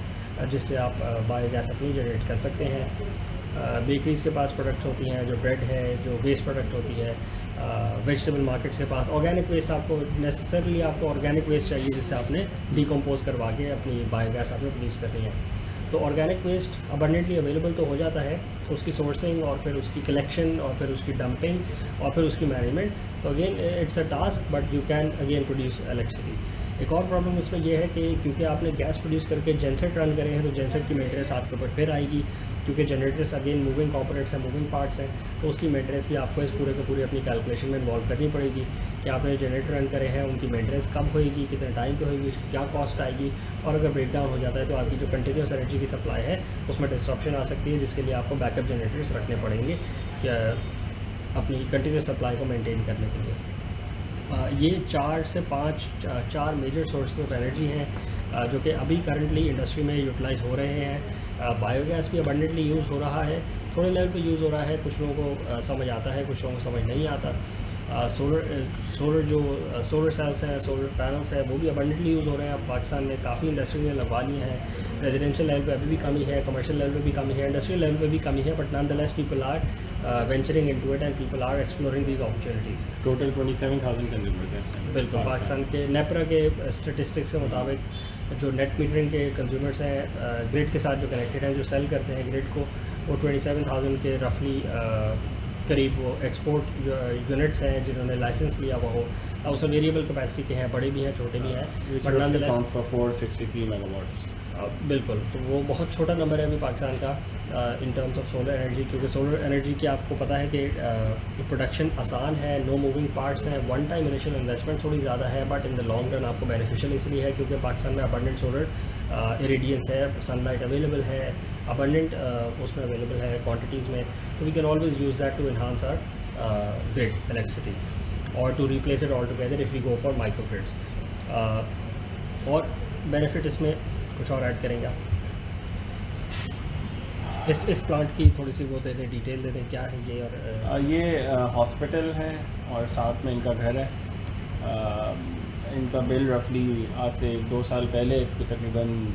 जिससे आप बायोगैस अपनी जनरेट कर सकते हैं। बेकरीज़ के पास प्रोडक्ट्स होती हैं, जो ब्रेड है, जो वेस्ट प्रोडक्ट होती है। वेजिटेबल मार्केट्स के पास ऑर्गेनिक वेस्ट, आपको नेसेसरली आपको ऑर्गेनिक वेस्ट चाहिए जिससे आपने डिकम्पोज करवा के अपनी बायोगैस आपने प्रोड्यूस करनी है। तो ऑर्गेनिक वेस्ट अबंडेंटली अवेलेबल तो हो जाता है, तो उसकी सोर्सिंग और फिर उसकी कलेक्शन और फिर उसकी डंपिंग और फिर उसकी मैनेजमेंट, तो again it's a task, but you can again produce electricity. एक और प्रॉब्लम इसमें यह है कि क्योंकि आपने गैस प्रोड्यूस करके जेनसेट रन करे हैं, तो जेनसेट की मेंटेनेंस आपके ऊपर फिर आएगी, क्योंकि जनरेटर्स अगेन मूविंग कंपोनेंट्स हैं, मूविंग पार्ट्स हैं, तो उसकी मेंटेनेंस भी आपको इस पूरे के पूरे अपनी कैलकुलेशन में इन्वॉल्व करनी पड़ेगी कि आपने जनरेटर रन करे हैं, उनकी मेंटेनेंस कब होएगी, कितने टाइम पे होएगी, उसकी क्या कॉस्ट आएगी, और अगर ब्रेक डाउन हो जाता है तो आपकी जो कंटिन्यूस एनर्जी की सप्लाई है उसमें डिस्ट्रप्शन आ सकती है, जिसके लिए आपको बैकअप जनरेटर्स रखने पड़ेंगे अपनी कंटिन्यूस सप्लाई को मेनटेन करने के लिए। ये 4 से 5 मेजर सोर्सेज ऑफ एनर्जी हैं जो कि अभी करंटली इंडस्ट्री में यूटिलाइज़ हो रहे हैं। बायोगैस भी अबंडेंटली यूज़ हो रहा है, थोड़े लेवल पे यूज़ हो रहा है, कुछ लोगों को समझ आता है, कुछ लोगों को समझ नहीं आता। सोलर सेल्स हैं, सोलर पैनल्स हैं, वो भी अबंडेंटली यूज़ हो रहे हैं। अब पाकिस्तान में काफ़ी इंडस्ट्री ने लगवा लिए हैं। रेजिडेंशियल लेवल पे अभी भी कमी है, कमर्शियल लेवल पे भी कमी है, इंडस्ट्रियल लेवल पे भी कमी है, but nonetheless people are venturing into it and people are exploring these opportunities. Total 27,000 consumers हैं इस टाइम बिल्कुल, पाकिस्तान के नेपरा के स्टेटिस्टिक्स के मुताबिक जो नेट मीटरिंग के कंज्यूमर्स हैं, ग्रिड के साथ जो कनेक्टेड हैं, जो सेल करते हैं ग्रिड को, वो 27,000 के रफली करीब वो एक्सपोर्ट यूनिट्स हैं जिन्होंने लाइसेंस लिया हुआ हो। अब उसमें वेरिएबल कैपेसिटी के हैं, बड़े भी हैं, छोटे भी हैं, बट नॉनदलेस 463 मेगावाट्स। बिल्कुल, तो वो बहुत छोटा नंबर है अभी पाकिस्तान का in terms of solar energy, क्योंकि सोलर एनर्जी की आपको पता है कि प्रोडक्शन आसान है, नो मूविंग पार्ट्स हैं, वन टाइम इनिशियल इन्वेस्टमेंट थोड़ी ज़्यादा है, but in the long run आपको बेनिफिशियल इसलिए है क्योंकि पाकिस्तान में अबंडेंट सोलर इरेडियंस है, सनलाइट अवेलेबल है, अबंडेंट उसमें अवेलेबल है क्वान्टिटीज़ में, तो we can always use that to enhance our grid electricity और to replace it all together if we go for micro grids. और बेनिफिट इसमें कुछ और ऐड करेंगे आप इस प्लांट की थोड़ी सी वो दे दें, डिटेल दे दें, क्या है ये? और ये हॉस्पिटल है और साथ में इनका घर है। इनका बिल रफली आज से 2 साल पहले तकरीबन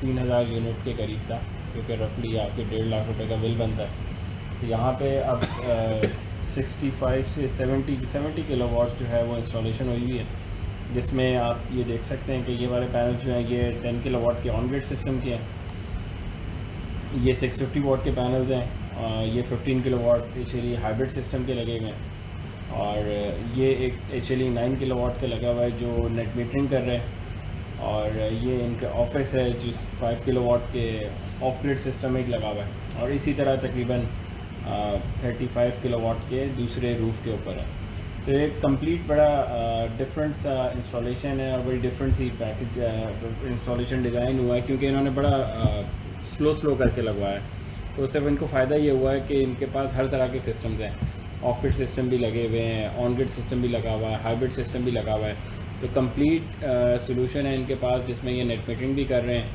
3,000 यूनिट के करीब था, क्योंकि रफली आपके 1.5 लाख रुपए का बिल बनता है। तो यहाँ पे अब 65 से 70 किलोवाट जो है वो इंस्टॉलेशन हुई हुई है, जिसमें आप ये देख सकते हैं कि ये वाले पैनल जो हैं ये 10 किलोवाट के ऑन ग्रिड सिस्टम के हैं, ये 650 वाट के पैनल्स हैं, ये 15 किलोवाट HLE हाइब्रिड सिस्टम के लगे हुए हैं, और ये एक HLE 9 किलोवाट के लगा हुआ है जो नेट मीटरिंग कर रहे हैं, और ये इनका ऑफिस है जो 5 किलोवाट के ऑफ ग्रिड सिस्टम एक लगा हुआ है, और इसी तरह तकरीबन 35 किलोवाट के दूसरे रूफ़ के ऊपर है। तो एक कंप्लीट बड़ा डिफरेंट सा इंस्टॉलेशन है और बड़ी डिफरेंट सी पैकेज इंस्टॉलेशन डिज़ाइन हुआ है, क्योंकि इन्होंने बड़ा स्लो करके लगवाया है। तो सिर्फ इनको फ़ायदा ये हुआ है कि इनके पास हर तरह के सिस्टम्स हैं, ऑफ ग्रिड सिस्टम भी लगे हुए हैं, ऑन ग्रिड सिस्टम भी लगा हुआ है, हाइब्रिड सिस्टम भी लगा हुआ है। तो कंप्लीट सोल्यूशन है इनके पास, जिसमें ये नेट मीटरिंग भी कर रहे हैं,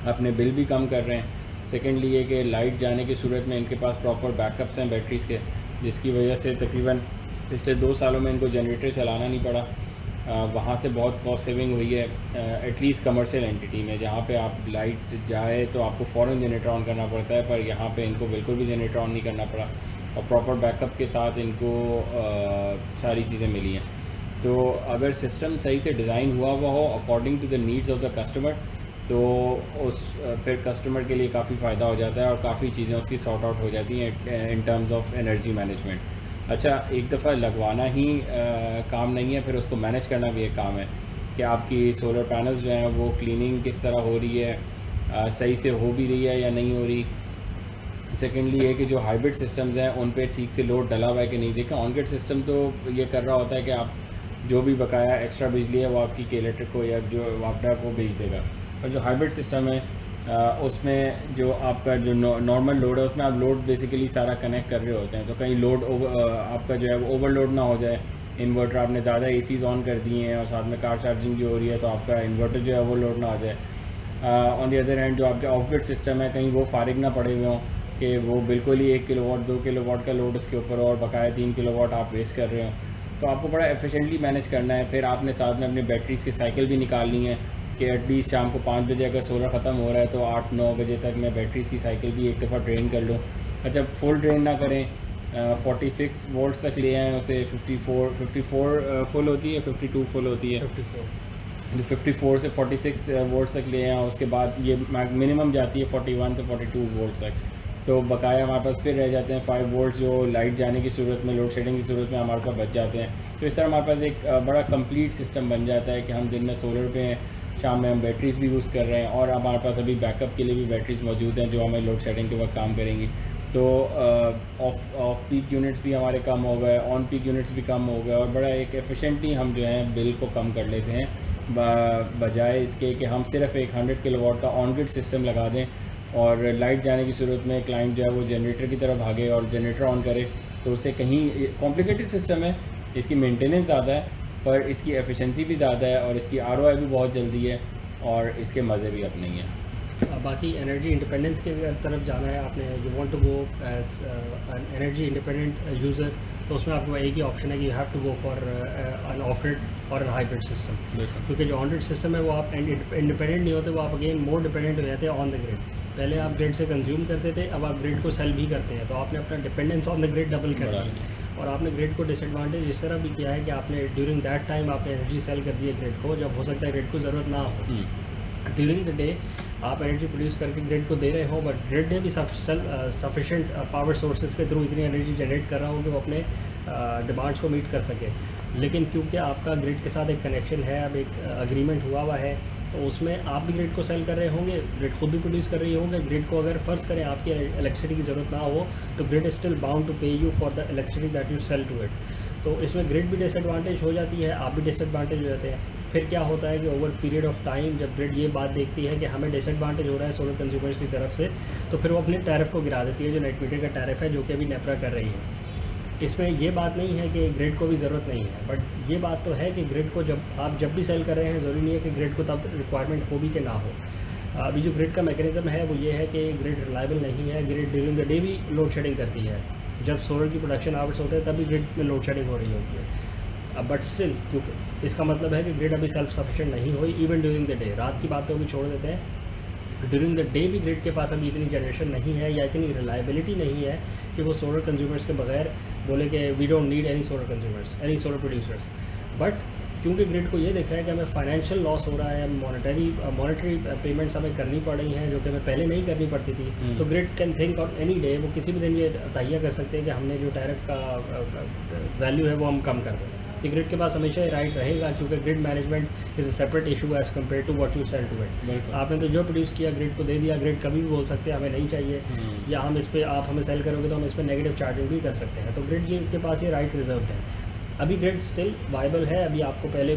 अपने बिल भी कम कर रहे हैं। सेकेंडली ये कि लाइट जाने की सूरत में इनके पास प्रॉपर बैकअप्स हैं बैटरीज़ के, जिसकी वजह से तकरीबन पिछले 2 सालों में इनको जनरेटर चलाना नहीं पड़ा। वहाँ से बहुत कॉस्ट सेविंग हुई है एटलीस्ट कमर्शियल एंटिटी में, जहाँ पे आप लाइट जाए तो आपको फ़ौरन जनरेटर ऑन करना पड़ता है, पर यहाँ पे इनको बिल्कुल भी जनरेटर ऑन नहीं करना पड़ा और प्रॉपर बैकअप के साथ इनको सारी चीज़ें मिली हैं। तो अगर सिस्टम सही से डिज़ाइन हुआ हो according to the needs of the customer, तो उस फिर कस्टमर के लिए काफ़ी फ़ायदा हो जाता है और काफ़ी चीज़ें उसकी सॉर्ट आउट हो जाती हैं इन टर्म्स ऑफ एनर्जी मैनेजमेंट। अच्छा, एक दफ़ा लगवाना ही काम नहीं है, फिर उसको मैनेज करना भी एक काम है कि आपकी सोलर पैनल्स जो हैं वो क्लीनिंग किस तरह हो रही है, सही से हो भी रही है या नहीं हो रही। सेकेंडली ये कि जो हाइब्रिड सिस्टम्स हैं उन पे ठीक से लोड डला हुआ है कि नहीं। देखें, ऑन ग्रिड सिस्टम तो ये कर रहा होता है कि आप जो भी बकाया एक्स्ट्रा बिजली है वो आपकी इलेक्ट्रिक को या जो वापडा को भेज देगा। और जो हाइब्रिड सिस्टम है उसमें जो आपका जो नॉर्मल लोड है उसमें आप लोड बेसिकली सारा कनेक्ट कर रहे होते हैं, तो कहीं लोड आपका जो है वो ओवरलोड ना हो जाए। इन्वर्टर आपने ज़्यादा एसीज़ ऑन कर दिए हैं और साथ में कार चार्जिंग भी हो रही है, तो आपका इन्वर्टर जो है ओवरलोड ना हो जाए। ऑन दी अदर हैंड जो आपके ऑफ ग्रिड सिस्टम है कहीं वो फारिग ना पड़े हुए हों कि वो बिल्कुल ही 1 किलोवाट 2 किलोवाट का लोड उसके ऊपर और बकाया 3 किलोवाट आप वेस्ट कर रहे हो। तो आपको बड़ा एफिशिएंटली मैनेज करना है। फिर आपने साथ में अपनी बैटरीज़ की साइकिल भी निकालनी है कि एटलीस्ट शाम को 5 बजे अगर सोलर ख़त्म हो रहा है तो 8-9 बजे तक मैं बैटरीज़ की साइकिल भी एक दफ़ा ड्रेन कर लूँ। अच्छा, फुल ड्रेन ना करें, 46 वोल्ट तक ले आएँ उसे। 54 फुल होती है, 52 फुल होती है। 54। 54 से 46 वोल्ट तक ले आएँ, उसके बाद ये मिनिमम जाती है 41 से 42 वोल्ट तक। तो बकाया हमारे पास फिर रह जाते हैं 5 वोल्ट जो लाइट जाने की सूरत में, लोड शेडिंग की सूरत में हमारे पास बच जाते हैं। तो इस तरह हमारे पास एक बड़ा कंप्लीट सिस्टम बन जाता है कि हम दिन में सोलर पे हैं, शाम में हम बैटरीज़ भी यूज़ कर रहे हैं और हमारे पास अभी बैकअप के लिए भी बैटरीज़ मौजूद हैं जो हमें लोड शेडिंग के वक्त काम करेंगी। तो ऑफ पीक यूनिट्स भी हमारे कम हो गए, ऑन पीक यूनिट्स भी कम हो गए और बड़ा एक एफिशिएंटली हम जो है बिल को कम कर लेते हैं, बजाय इसके कि हम सिर्फ एक 100 किलोवाट का ऑन ग्रिड सिस्टम लगा दें और लाइट जाने की सूरत में क्लाइंट जो है वो जनरेटर की तरफ भागे और जनरेटर ऑन करे। तो उससे कहीं कॉम्प्लिकेटेड सिस्टम है, इसकी मेंटेनेंस ज़्यादा है पर इसकी एफिशिएंसी भी ज़्यादा है और इसकी आरओआई भी बहुत जल्दी है और इसके मज़े भी अपने ही हैं। बाकी एनर्जी इंडिपेंडेंस की तरफ जाना है आपने, you want to go as an energy independent user, तो उसमें आपको एक ही ऑप्शन है कि you have to go for an off grid और एन हाइब्रिड सिस्टम। क्योंकि जो ऑन ग्रिड सिस्टम है वो आप इंडिपेंडेंट नहीं होते, वो आप अगेन मोर डिपेंडेंट हो जाते हैं ऑन द ग्रिड। पहले आप ग्रिड से कंज्यूम करते थे, अब आप ग्रिड को सेल भी करते हैं, तो आपने अपना dependence on the grid double कर दिया। और आपने ग्रिड को डिसएडवांटेज इस तरह भी किया है कि आपने ड्यूरिंग दैट टाइम आपने एनर्जी सेल कर दी है ग्रिड को, जब हो सकता है ग्रिड को ज़रूरत ना हो। ड्यूरिंग द डे आप एनर्जी प्रोड्यूस करके ग्रिड को दे रहे हो, बट ग्रिड ने भी सफिशेंट पावर सोर्सेज के थ्रू इतनी एनर्जी जनरेट कर रहा हो कि वो अपने डिमांड्स को मीट कर सके। लेकिन क्योंकि आपका ग्रिड के साथ एक कनेक्शन है, अब एक अग्रीमेंट हुआ हुआ है, तो उसमें आप भी ग्रिड को सेल कर रहे होंगे, ग्रिड खुद भी प्रोड्यूस कर रही होंगे। ग्रिड को अगर फ़र्ज़ करें आपकी इलेक्ट्रिसिटी की ज़रूरत ना हो, तो grid is still bound to pay you for the electricity that you sell to it. तो इसमें ग्रिड भी डिसएडवांटेज हो जाती है, आप भी डिसएडवांटेज हो जाते हैं। फिर क्या होता है कि ओवर पीरियड ऑफ टाइम जब ग्रिड ये बात देखती है कि हमें डिसएडवांटेज हो रहा है सोलर कंज्यूमर्स की तरफ से, तो फिर वो अपने टैरिफ को गिरा देती है, जो नेट मीटर का टैरिफ है, जो कि अभी नेपरा कर रही है। इसमें ये बात नहीं है कि ग्रिड को भी ज़रूरत नहीं है, बट ये बात तो है कि ग्रिड को जब भी सेल कर रहे हैं, ज़रूरी नहीं है कि ग्रिड को तब रिक्वायरमेंट हो भी कि ना हो। अभी जो ग्रिड का मैकेनिज्म है वो ये है कि ग्रिड रिलायबल नहीं है। ग्रिड ड्यूरिंग द डे भी लोड शेडिंग करती है, जब सोलर की प्रोडक्शन आवर्स होते हैं तब भी ग्रिड में लोड शेडिंग हो रही होती है। बट स्टिल, क्योंकि इसका मतलब है कि ग्रिड अभी सेल्फ सफिशिएंट नहीं हुई इवन ड्यूरिंग द डे। रात की बात तो अभी छोड़ देते हैं, ड्यूरिंग द डे भी ग्रिड के पास अभी इतनी जनरेशन नहीं है या इतनी रिलायबिलिटी नहीं है कि वो सोलर कंज्यूमर्स के बगैर बोले कि we don't need any solar consumers, any solar producers. But क्योंकि ग्रिड को ये देखा है कि हमें फाइनेंशियल लॉस हो रहा है, मॉनेटरी पेमेंट्स हमें करनी पड़ रही हैं जो कि हमें पहले नहीं करनी पड़ती थी, तो grid can think on any day, वो किसी भी दिन ये तहिया कर सकते हैं कि हमने जो टैरिफ का वैल्यू है वो हम कम कर दें। तो ग्रिड के पास हमेशा राइट रहेगा, क्योंकि grid management is a separate issue as compared to what you sell to it. आपने तो जो प्रोड्यूस किया ग्रिड को दे दिया, ग्रिड कभी भी बोल सकते हैं हमें नहीं चाहिए, या हम इस पर आप हमें सेल करोगे तो हम इस पर नेगेटिव चार्जिंग भी कर सकते हैं। तो ग्रिड के पास ये राइट रिजर्व है। अभी ग्रिड स्टिल वाइबल है। अभी आपको पहले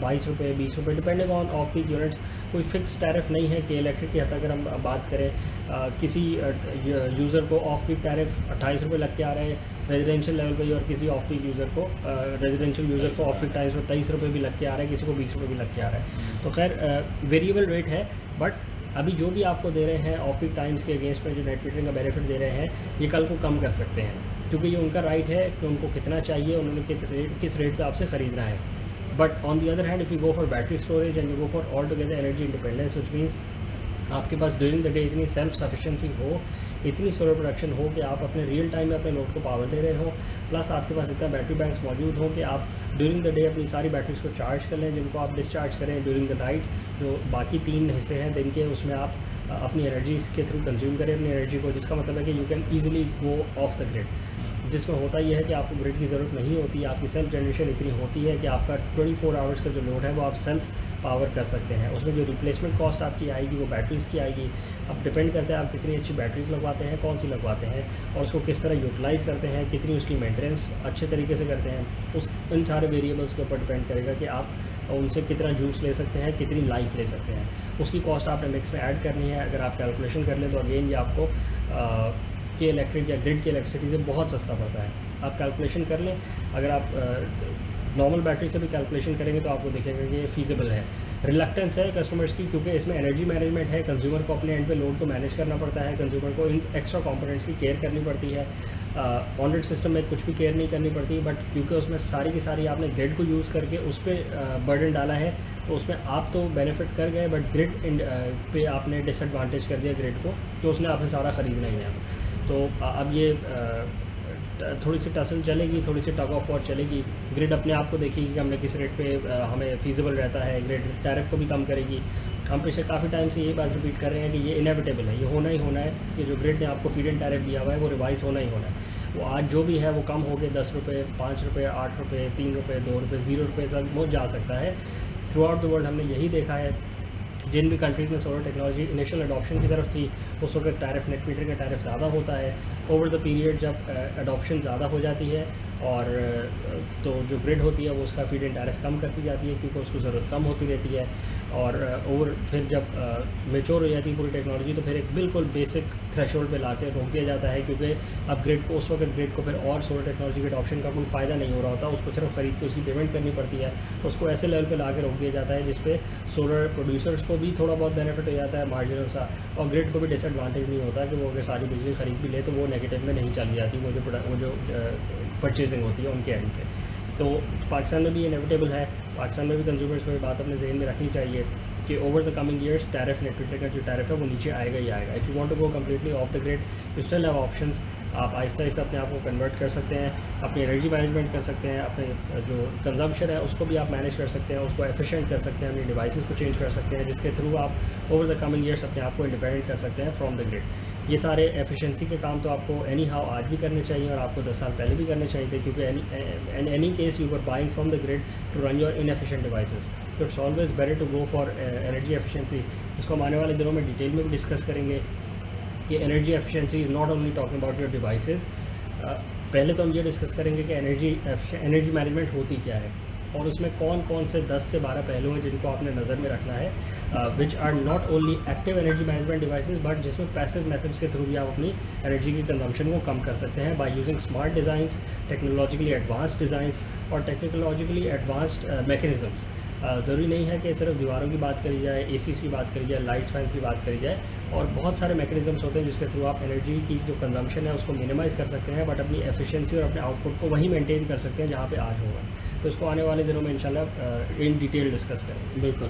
22 रुपये 20 रुपये depending on off peak units, कोई फिक्स टैरिफ नहीं है कि इलेक्ट्रिक की हद अगर हम बात करें, किसी यूज़र को ऑफ पीक टैरिफ 28 रुपये लग के आ रहे हैं रेजिडेंशियल लेवल पे, और किसी ऑफ पीक यूज़र को रेजिडेंशियल यूज़र को ऑफ पीक टैरिफ में 23 रुपये भी लग के आ रहा है, किसी को 20 रुपये भी लग के आ रहा है। तो खैर वेरिएबल रेट है, बट अभी जो भी आपको दे रहे हैं ऑफ पीक टाइम्स के अगेंस्ट में जो नेट मीटरिंग का बेनिफिट दे रहे हैं, ये कल को कम कर सकते हैं, क्योंकि ये उनका राइट है कि उनको कितना चाहिए, उन्होंने किस रेट पे आपसे ख़रीदना है। But on the other hand if you go for battery storage and you go for all together energy independence, which means आपके पास ड्यूरिंग द डे इतनी सेल्फ सफिशेंसी हो, इतनी सोलर प्रोडक्शन हो कि आप अपने रियल टाइम में अपने लोड को पावर दे रहे हो, प्लस आपके पास इतना बैटरी बैंक्स मौजूद हो कि आप ड्यूरिंग द डे अपनी सारी बैटरीज को चार्ज कर लें, जिनको आप डिस्चार्ज करें ड्यूरिंग द नाइट। जो बाकी 3 हिस्से हैं दिन के, उसमें आप अपनी एनर्जी के थ्रू कंज्यूम करें अपनी एनर्जी को, जिसका मतलब है कि you can easily go of the grid. जिसमें होता यह है कि आपको ग्रिड की ज़रूरत नहीं होती, आपकी सेल्फ जनरेशन इतनी होती है कि आपका 24 आवर्स का जो लोड है वो आप सेल्फ पावर कर सकते हैं। उसमें जो रिप्लेसमेंट कॉस्ट आपकी आएगी वो बैटरीज़ की आएगी। अब डिपेंड करता है आप कितनी अच्छी बैटरीज लगवाते हैं, कौन सी लगवाते हैं, और उसको किस तरह यूटिलाइज़ करते हैं, कितनी उसकी मेंटेनेंस अच्छे तरीके से करते हैं। उस इन सारे वेरिएबल्स के ऊपर डिपेंड करेगा कि आप उनसे कितना जूस ले सकते हैं, कितनी लाइफ ले सकते हैं। उसकी कॉस्ट आपने मिक्स में ऐड करनी है। अगर आप कैलकुलेशन कर लें तो अगेन ये आपको के इलेक्ट्रिक या ग्रिड की इलेक्ट्रिसिटी से बहुत सस्ता पड़ता है। आप कैलकुलेशन कर लें, अगर आप नॉर्मल बैटरी से भी कैलकुलेशन करेंगे तो आपको दिखेगा कि ये फीजिबल है। रिलक्टेंस है कस्टमर्स की, क्योंकि इसमें एनर्जी मैनेजमेंट है, कंज्यूमर को अपने एंड पे लोड को मैनेज करना पड़ता है, कंज्यूमर को इन एक्स्ट्रा कंपोनेंट्स की केयर करनी पड़ती है। ऑन ग्रिड सिस्टम में कुछ भी केयर नहीं करनी पड़ती, बट क्योंकि उसमें सारी की सारी आपने ग्रिड को यूज़ करके उस पर बर्डन डाला है, तो उसमें आप तो बेनिफिट कर गए, बट ग्रिड पे आपने डिसएडवांटेज कर दिया ग्रिड को, तो उसने आपसे सारा ख़रीदना ही है। तो अब ये थोड़ी सी टसल चलेगी, थोड़ी सी टग ऑफ वॉर चलेगी। ग्रिड अपने आप को देखेगी कि हमने किस रेट पे हमें फीजिबल रहता है, ग्रिड टैरिफ को भी कम करेगी। हम पिछले काफ़ी टाइम से यही बात रिपीट कर रहे हैं कि ये इनेविटेबल है, ये होना ही होना है कि जो ग्रिड ने आपको फीड इन टैरिफ दिया हुआ है वो रिवाइज़ होना ही होना है। वो आज जो भी है वो कम हो गए 10 रुपये, 5 रुपये, 8 रुपये, 3 रुपये, 2 रुपये, 0 रुपये तक वो जा सकता है। थ्रू आउट द वर्ल्ड हमने यही देखा है। जिन भी कंट्रीज में सोलर टेक्नोलॉजी इनिशियल अडॉप्शन की तरफ थी, उस वक्त टैरिफ नेट मीटर का टैरिफ ज़्यादा होता है। ओवर द पीरियड जब अडॉप्शन ज़्यादा हो जाती है और तो जो ग्रिड होती है वो उसका फीड इन टैरिफ कम करती जाती है, क्योंकि उसको ज़रूरत कम होती रहती है। और ओवर फिर जब मेच्योर हो जाती है पूरी टेक्नोलॉजी, तो फिर एक बिल्कुल बेसिक थ्रेशोल्ड पे ला के रोक दिया जाता है, क्योंकि अब ग्रिड को उस वक्त ग्रिड को फिर और सोलर टेक्नोलॉजी के अडॉप्शन का कोई फ़ायदा नहीं हो रहा होता, उसको सिर्फ खरीद के उसकी पेमेंट करनी पड़ती है। तो उसको ऐसे लेवल पे ला के रोक दिया जाता है जिसपे सोलर प्रोड्यूसर्स को भी थोड़ा बहुत बेनिफिट हो जाता है मार्जिनल सा, और ग्रिड को भी डिसएडवांटेज नहीं होता कि वो अगर सारी बिजली खरीद भी ले तो वो नेगेटिव में नहीं चली जाती, वो जो परचेजिंग होती है उनके एंड पे। तो पाकिस्तान में भी इनेविटेबल है, पाकिस्तान में भी कंज्यूमर्स को ये बात अपने जहन में रखनी चाहिए कि over the coming years tariff net meter का जो टैरिफ है वो नीचे आएगा ही आएगा। If you want to go completely off the grid, you still have options. आप आहिस्ता आहिस्ता अपने आप को कन्वर्ट कर सकते हैं, अपनी एनर्जी मैनेजमेंट कर सकते हैं, अपने जो कंजम्पशन है उसको भी आप मैनेज कर सकते हैं, उसको एफिशिएंट कर सकते हैं, अपनी डिवाइसेस को चेंज कर सकते हैं, जिसके थ्रू आप ओवर द कमिंग ईयर्स अपने आप को इंडिपेंडेंट कर सकते हैं फ्रॉम द ग्रिड। ये सारे एफिशिएंसी के काम तो आपको एनी हाउ आज भी करने चाहिए और आपको 10 साल पहले भी करने चाहिए थे, क्योंकि in any case you were buying from the grid to run your inefficient devices, तो it's always better to go for energy efficiency. इसको हम आने वाले दिनों में डिटेल में भी डिस्कस करेंगे कि energy efficiency is not only talking about your devices. पहले तो हम ये डिस्कस करेंगे कि एनर्जी मैनेजमेंट होती क्या है और उसमें कौन कौन से 10 से 12 पहलू हैं जिनको आपने नज़र में रखना है, which are not only active energy management devices, but जिसमें पैसिव मेथड्स के थ्रू भी आप अपनी एनर्जी की कंजम्पशन को कम कर सकते हैं by using smart designs, technologically advanced designs और टेक्नोलॉजिकली एडवांस्ड मैकेनिज़म्स। ज़रूरी नहीं है कि सिर्फ दीवारों की बात करी जाए, एसीज़ की बात करी जाए, लाइट्स फैंस की बात करी जाए, और बहुत सारे मैकेनिज़म्स होते हैं जिसके थ्रू आप एनर्जी की जो कंजम्पशन है उसको मिनिमाइज़ कर सकते हैं, बट अपनी एफिशिएंसी और अपने आउटपुट को वहीं मेंटेन कर सकते हैं जहाँ पे आज होगा। तो इसको आने वाले दिनों में इंशाल्लाह इन डिटेल डिस्कस करेंगे। बिल्कुल।